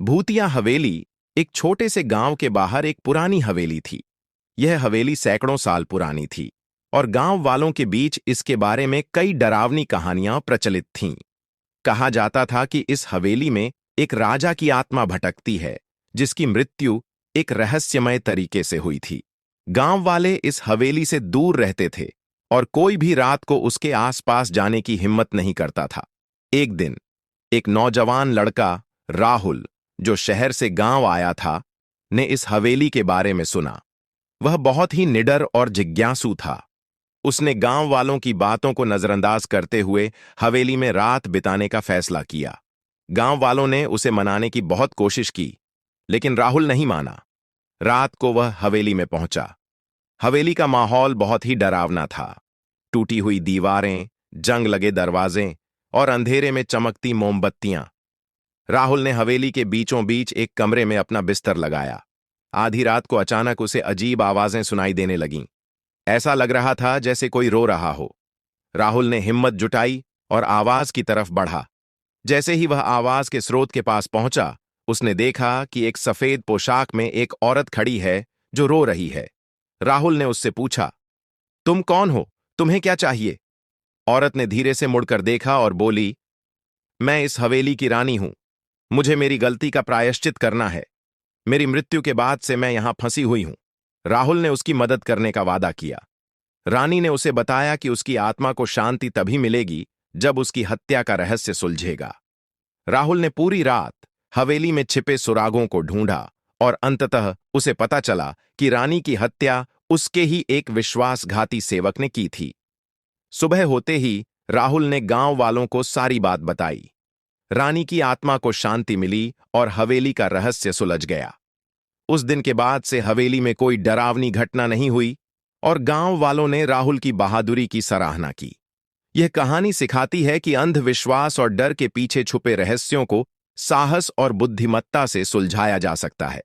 भूतिया हवेली एक छोटे से गांव के बाहर एक पुरानी हवेली थी। यह हवेली सैकड़ों साल पुरानी थी और गांव वालों के बीच इसके बारे में कई डरावनी कहानियां प्रचलित थीं। कहा जाता था कि इस हवेली में एक राजा की आत्मा भटकती है, जिसकी मृत्यु एक रहस्यमय तरीके से हुई थी। गांव वाले इस हवेली से दूर रहते थे और कोई भी रात को उसके आसपास जाने की हिम्मत नहीं करता था। एक दिन एक नौजवान लड़का राहुल, जो शहर से गांव आया था, ने इस हवेली के बारे में सुना। वह बहुत ही निडर और जिज्ञासु था। उसने गांव वालों की बातों को नजरअंदाज करते हुए हवेली में रात बिताने का फैसला किया। गांव वालों ने उसे मनाने की बहुत कोशिश की, लेकिन राहुल नहीं माना। रात को वह हवेली में पहुंचा। हवेली का माहौल बहुत ही डरावना था। टूटी हुई दीवारें, जंग लगे दरवाजे और अंधेरे में चमकती मोमबत्तियां। राहुल ने हवेली के बीचों बीच एक कमरे में अपना बिस्तर लगाया। आधी रात को अचानक उसे अजीब आवाजें सुनाई देने लगीं। ऐसा लग रहा था जैसे कोई रो रहा हो। राहुल ने हिम्मत जुटाई और आवाज की तरफ बढ़ा। जैसे ही वह आवाज के स्रोत के पास पहुंचा, उसने देखा कि एक सफेद पोशाक में एक औरत खड़ी है जो रो रही है। राहुल ने उससे पूछा, तुम कौन हो? तुम्हें क्या चाहिए? औरत ने धीरे से मुड़कर देखा और बोली, मैं इस हवेली की रानी हूं। मुझे मेरी गलती का प्रायश्चित करना है। मेरी मृत्यु के बाद से मैं यहां फंसी हुई हूं। राहुल ने उसकी मदद करने का वादा किया। रानी ने उसे बताया कि उसकी आत्मा को शांति तभी मिलेगी जब उसकी हत्या का रहस्य सुलझेगा। राहुल ने पूरी रात हवेली में छिपे सुरागों को ढूंढा और अंततः उसे पता चला कि रानी की हत्या उसके ही एक विश्वासघाती सेवक ने की थी। सुबह होते ही राहुल ने गांव वालों को सारी बात बताई। रानी की आत्मा को शांति मिली और हवेली का रहस्य सुलझ गया। उस दिन के बाद से हवेली में कोई डरावनी घटना नहीं हुई और गांव वालों ने राहुल की बहादुरी की सराहना की। यह कहानी सिखाती है कि अंधविश्वास और डर के पीछे छुपे रहस्यों को साहस और बुद्धिमत्ता से सुलझाया जा सकता है।